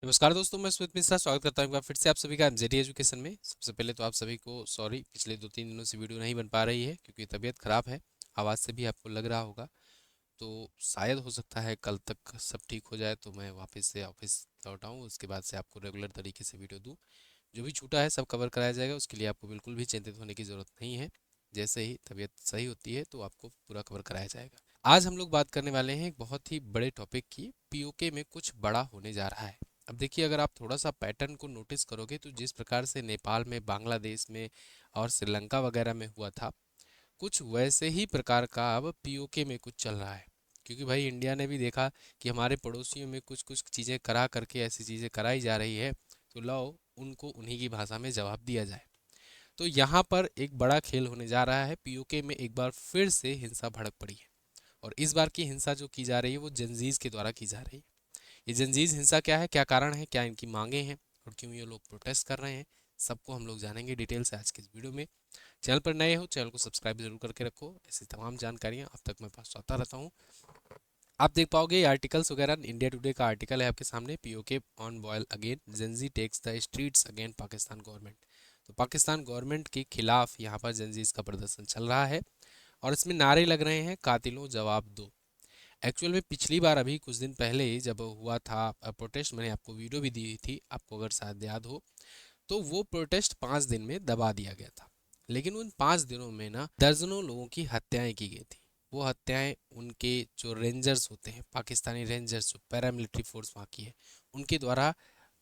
नमस्कार दोस्तों, मैं स्मित मिश्रा स्वागत करता हूँ एक बार फिर से आप सभी का एमजेडी एजुकेशन में। सबसे पहले तो आप सभी को सॉरी, पिछले 2-3 दिनों से वीडियो नहीं बन पा रही है क्योंकि तबीयत खराब है। आवाज़ से भी आपको लग रहा होगा। तो शायद हो सकता है कल तक सब ठीक हो जाए तो मैं वापस से ऑफिस लौट आऊँ, उसके बाद से आपको रेगुलर तरीके से वीडियो दूँ। जो भी छूटा है सब कवर कराया जाएगा, उसके लिए आपको बिल्कुल भी चिंतित होने की ज़रूरत नहीं है। जैसे ही तबीयत सही होती है तो आपको पूरा कवर कराया जाएगा। आज हम लोग बात करने वाले हैं एक बहुत ही बड़े टॉपिक की, पीओके में कुछ बड़ा होने जा रहा है। अब देखिए, अगर आप थोड़ा सा पैटर्न को नोटिस करोगे तो जिस प्रकार से नेपाल में, बांग्लादेश में और श्रीलंका वगैरह में हुआ था, कुछ वैसे ही प्रकार का अब पीओके में कुछ चल रहा है। क्योंकि भाई इंडिया ने भी देखा कि हमारे पड़ोसियों में कुछ कुछ चीज़ें करा करके ऐसी चीज़ें कराई जा रही है, तो लाओ उनको उन्हीं की भाषा में जवाब दिया जाए। तो यहाँ पर एक बड़ा खेल होने जा रहा है। पीओके में एक बार फिर से हिंसा भड़क पड़ी है, और इस बार की हिंसा जो की जा रही है वो जंजीज के द्वारा की जा रही है। ये जंजीज हिंसा क्या है, क्या कारण है, क्या इनकी मांगे हैं और क्यों ये लोग प्रोटेस्ट कर रहे हैं, सबको हम लोग जानेंगे डिटेल से आज के इस वीडियो में। चैनल पर नए हो, चैनल को सब्सक्राइब जरूर करके रखो। ऐसी तमाम जानकारियां अब तक मैं पास आता रहता हूँ। आप देख पाओगे ये आर्टिकल्स वगैरह, इंडिया टुडे का आर्टिकल है आपके सामने। PoK on boil again, Gen Z takes the streets again Pakistan government. तो पाकिस्तान गवर्नमेंट के खिलाफ यहाँ पर जंजीज का प्रदर्शन चल रहा है, और इसमें नारे लग रहे हैं, कातिलों जवाब दो। एक्चुअल में पिछली बार अभी कुछ दिन पहले जब हुआ था प्रोटेस्ट, मैंने आपको वीडियो भी दी थी, आपको अगर शायद याद हो, तो वो प्रोटेस्ट 5 दिन में दबा दिया गया था। लेकिन उन 5 दिनों में ना दर्जनों लोगों की हत्याएं की गई थी। वो हत्याएं उनके जो रेंजर्स होते हैं, पाकिस्तानी रेंजर्स जो पैरामिलिट्री फोर्स वहाँ की है, उनके द्वारा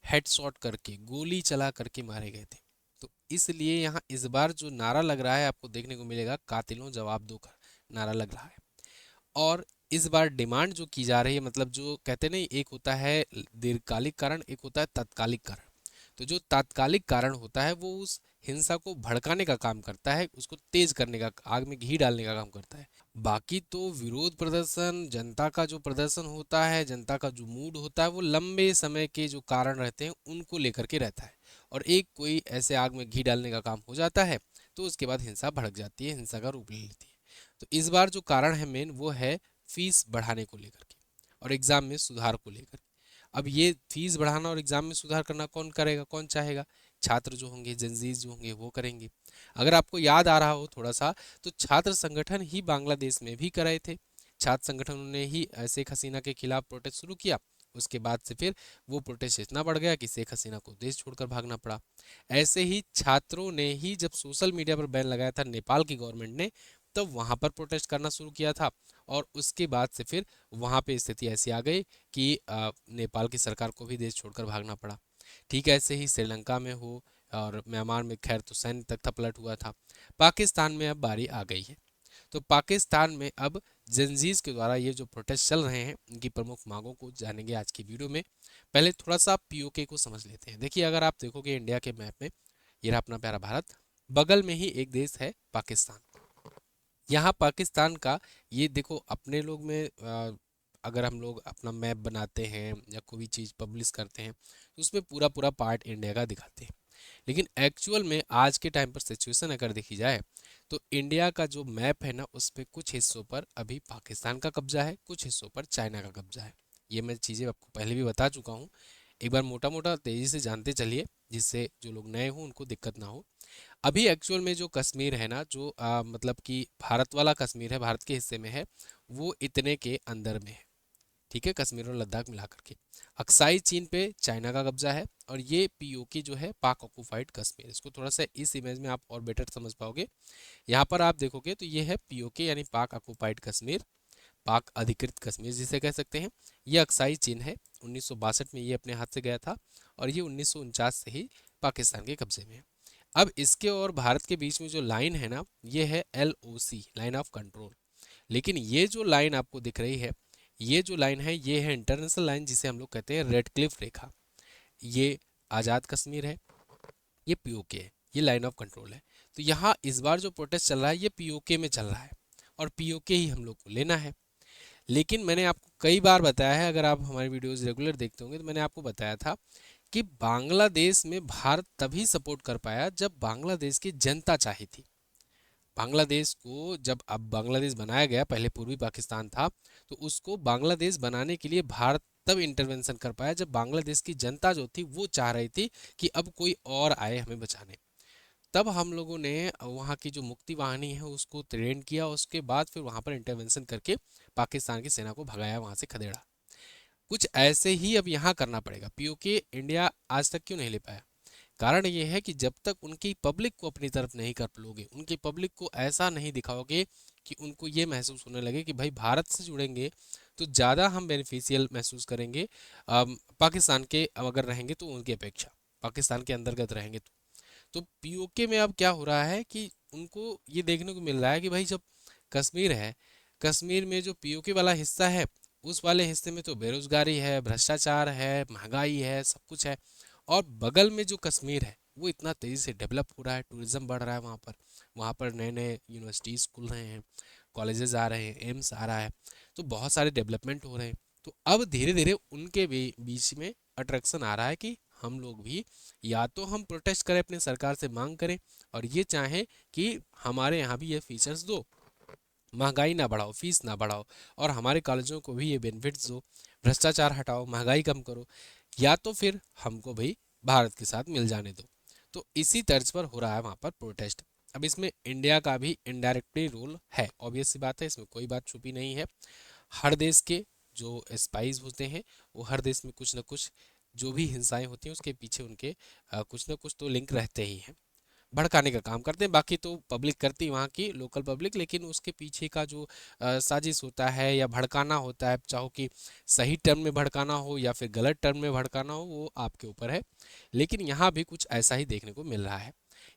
हेडशॉट करके, गोली चला करके मारे गए थे। तो इसलिए यहाँ इस बार जो नारा लग रहा है आपको देखने को मिलेगा, कातिलों जवाब दो का नारा लग रहा है। और इस बार डिमांड जो की जा रही है, मतलब जो कहते नहीं, एक होता है दीर्घकालिक कारण, एक होता है तात्कालिक कारण। तो जो तात्कालिक कारण होता है वो उस हिंसा को भड़काने का काम करता है, उसको तेज करने का, आग में घी डालने का काम करता है। बाकी तो विरोध प्रदर्शन, जनता का जो प्रदर्शन होता है, जनता का जो मूड होता है, वो लंबे समय के जो कारण रहते हैं उनको लेकर के रहता है। और एक कोई ऐसे आग में घी डालने का काम हो जाता है तो उसके बाद हिंसा भड़क जाती है, हिंसा का रूप ले लेती है। तो इस बार जो कारण है मेन, वो है फीस बढ़ाने को लेकर के और एग्जाम में सुधार को लेकर के। अब ये फीस बढ़ाना और एग्जाम में सुधार करना कौन करेगा, कौन चाहेगा? छात्र जो होंगे, जंजीज जो होंगे, वो करेंगे। अगर आपको याद आ रहा हो थोड़ा सा, तो छात्र संगठन ही बांग्लादेश में भी कर रहे थे। छात्र संगठनों ने ही शेख हसीना के खिलाफ प्रोटेस्ट शुरू किया। उसके बाद से फिर वो प्रोटेस्ट इतना बढ़ गया कि शेख हसीना को देश छोड़कर भागना पड़ा। ऐसे ही छात्रों ने ही जब सोशल मीडिया पर बैन लगाया था नेपाल की गवर्नमेंट ने, तब वहां पर प्रोटेस्ट करना शुरू किया था। और उसके बाद से फिर वहां पे स्थिति ऐसी आ गई कि नेपाल की सरकार को भी देश छोड़कर भागना पड़ा। ठीक ऐसे ही श्रीलंका में हो, और म्यांमार में खैर तो सैन्य तख्तापलट हुआ था। पाकिस्तान में अब बारी आ गई है। तो पाकिस्तान में अब जंजीज के द्वारा ये जो प्रोटेस्ट चल रहे हैं, उनकी प्रमुख मांगों को जानेंगे आज की वीडियो में। पहले थोड़ा सा पीओके को समझ लेते हैं। देखिए, अगर आप देखोगे इंडिया के मैप में, ये रहा अपना प्यारा भारत, बगल में ही एक देश है पाकिस्तान। यहाँ पाकिस्तान का, ये देखो अपने लोग में अगर हम लोग अपना मैप बनाते हैं या कोई भी चीज़ पब्लिश करते हैं तो उसमें पूरा पूरा पार्ट इंडिया का दिखाते हैं। लेकिन एक्चुअल में आज के टाइम पर सिचुएशन अगर देखी जाए, तो इंडिया का जो मैप है ना, उस पे कुछ हिस्सों पर अभी पाकिस्तान का कब्जा है, कुछ हिस्सों पर चाइना का कब्जा है। ये मैं चीज़ें आपको पहले भी बता चुका हूँ। एक बार मोटा मोटा तेज़ी से जानते चलिए, जिससे जो लोग नए हों उनको दिक्कत ना हो। अभी एक्चुअल में जो कश्मीर है ना, जो मतलब कि भारत वाला कश्मीर है, भारत के हिस्से में है, वो इतने के अंदर में है। ठीक है, कश्मीर और लद्दाख मिला करके। अक्साई चीन पे चाइना का कब्जा है, और ये पीओके जो है पाक ऑक्युपाइड कश्मीर। इसको थोड़ा सा इस इमेज में आप और बेटर समझ पाओगे। यहाँ पर आप देखोगे तो ये है पीओके यानी पाक ऑक्युपाइड कश्मीर, पाक अधिकृत कश्मीर जिसे कह सकते हैं। ये अक्साई चीन है। 1962 में ये अपने हाथ से गया था, और ये 1949 से ही पाकिस्तान के कब्जे में है। अब इसके और भारत के बीच में जो लाइन है ना, ये है LOC, लाइन ऑफ कंट्रोल। लेकिन ये जो लाइन आपको दिख रही है, ये जो लाइन है, ये है इंटरनेशनल लाइन, जिसे हम लोग कहते हैं रेड क्लिफ रेखा। ये आज़ाद कश्मीर है, ये पीओके है, ये लाइन ऑफ कंट्रोल है। तो यहाँ इस बार जो प्रोटेस्ट चल रहा है, ये पीओके में चल रहा है, और पीओके ही हम लोग को लेना है। लेकिन मैंने आपको कई बार बताया है, अगर आप हमारी वीडियोस रेगुलर देखते होंगे, तो मैंने आपको बताया था कि बांग्लादेश में भारत तभी सपोर्ट कर पाया जब बांग्लादेश की जनता चाही थी। बांग्लादेश को जब, अब बांग्लादेश बनाया गया, पहले पूर्वी पाकिस्तान था, तो उसको बांग्लादेश बनाने के लिए भारत तब इंटरवेंशन कर पाया जब बांग्लादेश की जनता जो थी वो चाह रही थी कि अब कोई और आए हमें बचाने। तब हम लोगों ने वहाँ की जो मुक्ति वाहिनी है उसको ट्रेन किया, उसके बाद फिर वहाँ पर इंटरवेंशन करके पाकिस्तान की सेना को भगाया वहाँ से, खदेड़ा। कुछ ऐसे ही अब यहाँ करना पड़ेगा। पीओके इंडिया आज तक क्यों नहीं ले पाया? कारण ये है कि जब तक उनकी पब्लिक को अपनी तरफ नहीं कर लोगे, उनकी पब्लिक को ऐसा नहीं दिखाओगे कि उनको ये महसूस होने लगे कि भाई भारत से जुड़ेंगे तो ज़्यादा हम बेनिफिशियल महसूस करेंगे पाकिस्तान के अगर रहेंगे तो उनकी अपेक्षा, पाकिस्तान के अंतर्गत रहेंगे तो पीओके में अब क्या हो रहा है कि उनको ये देखने को मिल रहा है कि भाई जब कश्मीर है, कश्मीर में जो पीओके वाला हिस्सा है उस वाले हिस्से में तो बेरोजगारी है, भ्रष्टाचार है, महंगाई है, सब कुछ है। और बगल में जो कश्मीर है वो इतना तेज़ी से डेवलप हो रहा है, टूरिज्म बढ़ रहा है वहाँ पर, वहाँ पर नए नए यूनिवर्सिटीज़ खुल रहे हैं, कॉलेजेस आ रहे हैं, एम्स आ रहा है, तो बहुत सारे डेवलपमेंट हो रहे हैं। तो अब धीरे धीरे उनके बीच में अट्रैक्शन आ रहा है कि हम लोग भी या तो हम प्रोटेस्ट करें, अपने सरकार से मांग करें और ये चाहें कि हमारे यहाँ भी ये फीचर्स दो, महंगाई ना बढ़ाओ, फीस ना बढ़ाओ, और हमारे कॉलेजों को भी ये बेनिफिट्स दो, भ्रष्टाचार हटाओ, महंगाई कम करो, या तो फिर हमको भाई भारत के साथ मिल जाने दो। तो इसी तर्ज पर हो रहा है वहाँ पर प्रोटेस्ट। अब इसमें इंडिया का भी इनडायरेक्टली रोल है, ऑब्वियस सी बात है, इसमें कोई बात छुपी नहीं है। हर देश के जो स्पाइज होते हैं वो हर देश में कुछ ना कुछ जो भी हिंसाएं होती हैं उसके पीछे उनके कुछ ना कुछ तो लिंक रहते ही हैं, भड़काने का काम करते हैं। बाकी तो पब्लिक करती है वहाँ की लोकल पब्लिक, लेकिन उसके पीछे का जो साजिश होता है या भड़काना होता है, चाहो कि सही टर्म में भड़काना हो या फिर गलत टर्म में भड़काना हो, वो आपके ऊपर है। लेकिन यहाँ भी कुछ ऐसा ही देखने को मिल रहा है।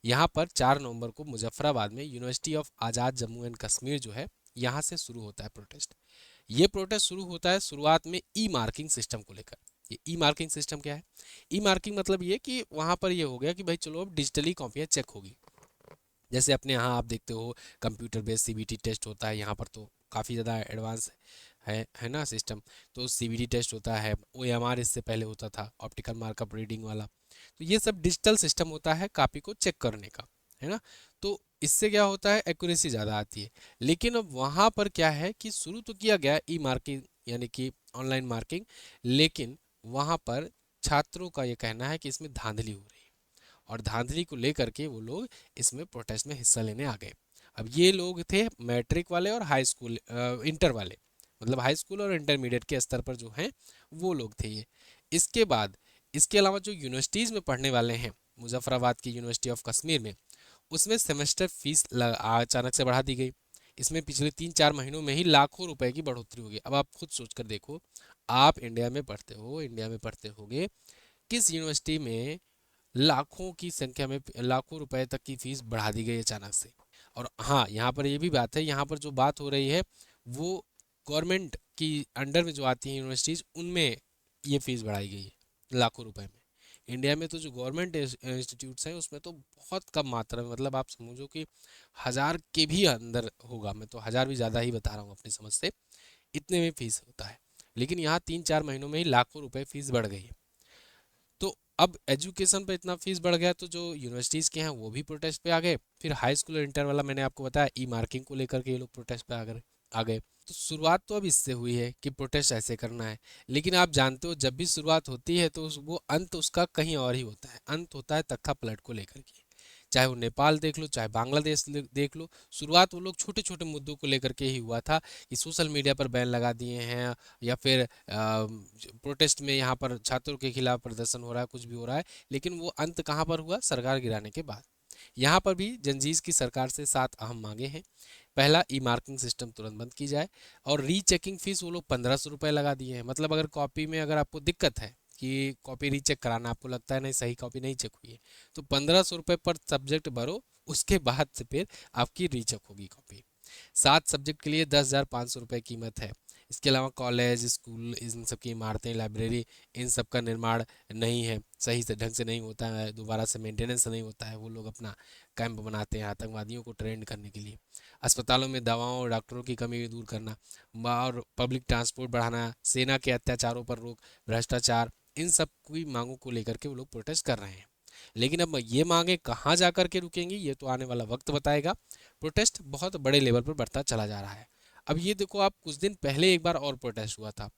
यहाँ पर 4 नवंबर को मुजफ्फराबाद में university of Azad Jammu and Kashmir जो है, यहाँ से शुरू होता है प्रोटेस्ट। ये प्रोटेस्ट शुरू होता है शुरुआत में ई मार्किंग सिस्टम को लेकर। ये ई मार्किंग सिस्टम क्या है? ई मार्किंग मतलब ये कि वहाँ पर ये हो गया कि भाई चलो अब डिजिटली कॉपियाँ चेक होगी। जैसे अपने यहाँ आप देखते हो कंप्यूटर बेस्ड सीबीटी टेस्ट होता है, यहाँ पर तो काफ़ी ज़्यादा एडवांस है ना सिस्टम। तो सीबीटी टेस्ट होता है, ओएमआर इससे पहले होता था, ऑप्टिकल मार्कअप रीडिंग वाला। तो ये सब डिजिटल सिस्टम होता है कापी को चेक करने का, है ना। तो इससे क्या होता है, एक्यूरेसी ज़्यादा आती है। लेकिन अब वहाँ पर क्या है कि शुरू तो किया गया ई मार्किंग यानी कि ऑनलाइन मार्किंग, लेकिन वहाँ पर छात्रों का ये कहना है कि इसमें धांधली हो रही है, और धांधली को लेकर के वो लोग इसमें प्रोटेस्ट में हिस्सा लेने आ गए। अब ये लोग थे मैट्रिक वाले और हाई स्कूल इंटर वाले, मतलब हाई स्कूल और इंटरमीडिएट के स्तर पर जो हैं वो लोग थे ये। इसके बाद इसके अलावा जो यूनिवर्सिटीज़ में पढ़ने वाले हैं, मुजफ्फराबाद की यूनिवर्सिटी ऑफ कश्मीर में, उसमें सेमेस्टर फीस अचानक से बढ़ा दी गई। इसमें पिछले 3-4 महीनों में ही लाखों रुपए की बढ़ोतरी होगी। अब आप खुद सोच कर देखो, आप इंडिया में पढ़ते हो, इंडिया में पढ़ते होगे, किस यूनिवर्सिटी में लाखों की संख्या में लाखों रुपए तक की फीस बढ़ा दी गई अचानक से। और हाँ, यहाँ पर ये भी बात है, यहाँ पर जो बात हो रही है वो गवर्नमेंट की अंडर में जो आती हैं यूनिवर्सिटीज़, उनमें ये फीस बढ़ाई गई है लाखों रुपए में। इंडिया में तो जो गवर्नमेंट इंस्टीट्यूट्स हैं उसमें तो बहुत कम मात्रा में, मतलब आप समझो कि 1000 के भी अंदर होगा, मैं तो 1000 भी ज़्यादा ही बता रहा हूँ अपनी समझ से, इतने में फीस होता है। लेकिन यहाँ 3-4 महीनों में ही लाखों रुपए फीस बढ़ गई है। तो अब एजुकेशन पे इतना फीस बढ़ गया तो जो यूनिवर्सिटीज़ के हैं वो भी प्रोटेस्ट पे आ गए। फिर हाई स्कूल और इंटर वाला मैंने आपको बताया ई मार्किंग को लेकर के ये लोग प्रोटेस्ट पे आ गए। तो शुरुआत तो अब इससे हुई है कि प्रोटेस्ट ऐसे करना है। लेकिन आप जानते हो जब भी शुरुआत होती है तो वो अंत उसका कहीं और ही होता है, अंत होता है तख्ता पलट को लेकर के। चाहे वो नेपाल देख लो, चाहे बांग्लादेश देख लो, शुरुआत वो लोग छोटे छोटे मुद्दों को लेकर के ही हुआ था कि सोशल मीडिया पर बैन लगा दिए हैं, या फिर प्रोटेस्ट में यहाँ पर छात्रों के खिलाफ प्रदर्शन हो रहा है, कुछ भी हो रहा है। लेकिन वो अंत कहाँ पर हुआ? सरकार गिराने के बाद। यहाँ पर भी जंजीज की सरकार से 7 अहम मांगे हैं। पहला, ई मार्किंग सिस्टम तुरंत बंद की जाए, और रीचेकिंग फीस वो लोग 1500 रुपये लगा दिए हैं। मतलब अगर कॉपी में अगर आपको दिक्कत है कि कॉपी रीचेक कराना, आपको लगता है नहीं सही कॉपी नहीं चेक हुई है, तो 1500 रुपये पर सब्जेक्ट भरो, उसके बाद से फिर आपकी रीचेक होगी कॉपी। 7 सब्जेक्ट के लिए 10,500 रुपये कीमत है। इसके अलावा कॉलेज, स्कूल, इन सब की इमारतें, लाइब्रेरी, इन सब का निर्माण नहीं है, सही से ढंग से नहीं होता है, दोबारा से मेंटेनेंस नहीं होता है, वो लोग अपना कैंप बनाते हैं आतंकवादियों को ट्रेंड करने के लिए। अस्पतालों में दवाओं और डॉक्टरों की कमी दूर करना, और पब्लिक ट्रांसपोर्ट बढ़ाना, सेना के अत्याचारों पर रोक, भ्रष्टाचार, इन सब की मांगों को लेकर के वो लोग प्रोटेस्ट कर रहे हैं। लेकिन अब ये मांगे कहाँ जा कर के रुकेंगी ये तो आने वाला वक्त बताएगा। प्रोटेस्ट बहुत बड़े लेवल पर बढ़ता चला जा रहा है। अब ये देखो, आप कुछ दिन पहले एक बार और प्रोटेस्ट हुआ था,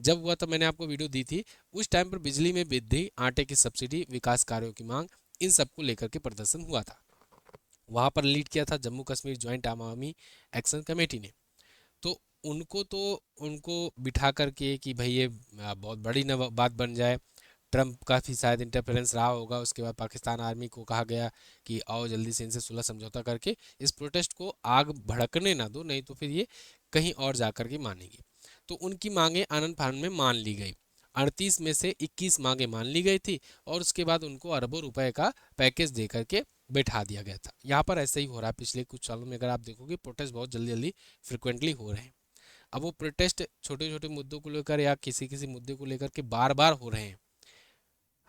जब हुआ तब मैंने आपको वीडियो दी थी। उस टाइम पर बिजली में वृद्धि, आटे की सब्सिडी, विकास कार्यों की मांग, इन सबको लेकर के प्रदर्शन हुआ था। वहां पर लीड किया था Jammu Kashmir joint Awami action committee ने। तो उनको बिठा करके कि भाई ये बहुत बड़ी न बात बन जाए। ट्रम्प का भी शायद इंटरफेरेंस रहा होगा। उसके बाद पाकिस्तान आर्मी को कहा गया कि आओ जल्दी से इनसे सुलह समझौता करके इस प्रोटेस्ट को आग भड़कने ना दो, नहीं तो फिर ये कहीं और जा कर के मानेंगे। तो उनकी मांगे आनन फानन में मान ली गई। 38 में से 21 मांगे मान ली गई थी और उसके बाद उनको अरबों रुपए का पैकेज दे करके बैठा दिया गया था। यहाँ पर ऐसा ही हो रहा है पिछले कुछ सालों में। अगर आप देखोगे प्रोटेस्ट बहुत जल्दी जल्दी फ्रिक्वेंटली हो रहे हैं। अब वो प्रोटेस्ट छोटे छोटे मुद्दों को लेकर या किसी किसी मुद्दे को लेकर के बार बार हो रहे हैं,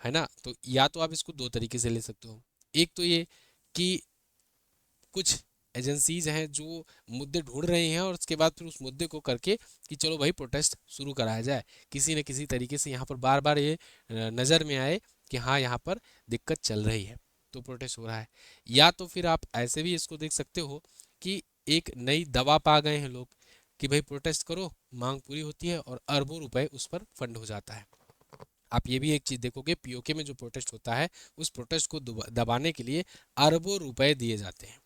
है ना। तो या तो आप इसको दो तरीके से ले सकते हो। एक तो ये कि कुछ एजेंसीज हैं जो मुद्दे ढूंढ रही हैं और उसके बाद फिर उस मुद्दे को करके कि चलो भाई प्रोटेस्ट शुरू कराया जाए, किसी न किसी तरीके से यहाँ पर बार बार ये नज़र में आए कि हाँ यहाँ पर दिक्कत चल रही है, तो प्रोटेस्ट हो रहा है। या तो फिर आप ऐसे भी इसको देख सकते हो कि एक नई दवा पा गए हैं लोग कि भाई प्रोटेस्ट करो, मांग पूरी होती है और अरबों रुपए उस पर फंड हो जाता है। आप ये भी एक चीज़ देखोगे, पीओके में जो प्रोटेस्ट होता है उस प्रोटेस्ट को दबाने के लिए अरबों रुपए दिए जाते हैं।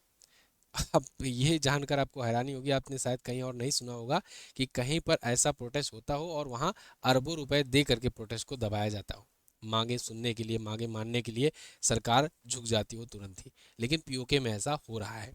अब ये जानकर आपको हैरानी होगी, आपने शायद कहीं और नहीं सुना होगा कि कहीं पर ऐसा प्रोटेस्ट होता हो और वहाँ अरबों रुपए दे करके प्रोटेस्ट को दबाया जाता हो। मांगे सुनने के लिए, मांगे मानने के लिए सरकार झुक जाती हो तुरंत ही। लेकिन पीओके में ऐसा हो रहा है।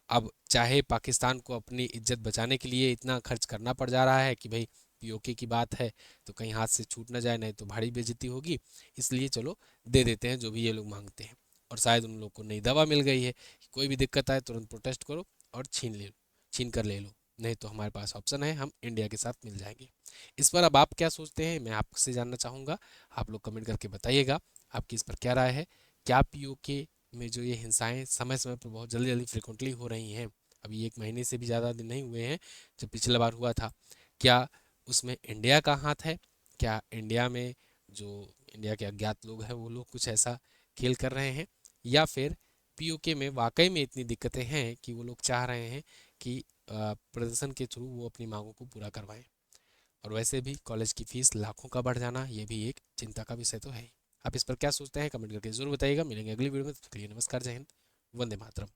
अब चाहे पाकिस्तान को अपनी इज्जत बचाने के लिए इतना खर्च करना पड़ जा रहा है कि भाई पीओके की बात है तो कहीं हाथ से छूट ना जाए, नहीं तो भारी बेइज्जती होगी, इसलिए चलो दे देते हैं जो भी ये लोग मांगते हैं। और शायद उन लोग को नई दवा मिल गई है कि कोई भी दिक्कत आए तुरंत प्रोटेस्ट करो और छीन कर ले लो, नहीं तो हमारे पास ऑप्शन है, हम इंडिया के साथ मिल जाएंगे। इस पर अब आप क्या सोचते हैं मैं आपसे जानना चाहूँगा। आप लोग कमेंट करके बताइएगा आपकी इस पर क्या राय है। क्या पीओके में जो ये हिंसाएं समय समय पर बहुत जल्दी जल्दी फ्रिक्वेंटली हो रही हैं, अभी 1 महीने से भी ज़्यादा दिन नहीं हुए हैं जब पिछला बार हुआ था, क्या उसमें इंडिया का हाथ है? क्या इंडिया में जो इंडिया के अज्ञात लोग हैं वो लोग कुछ ऐसा खेल कर रहे हैं, या फिर पीओके में वाकई में इतनी दिक्कतें हैं कि वो लोग चाह रहे हैं कि प्रदर्शन के थ्रू वो अपनी मांगों को पूरा करवाएं। और वैसे भी कॉलेज की फीस लाखों का बढ़ जाना ये भी एक चिंता का विषय तो है ही। आप इस पर क्या सोचते हैं कमेंट करके जरूर बताइएगा। मिलेंगे अगली वीडियो में, तब तक के लिए नमस्कार, जय हिंद, वंदे मातरम।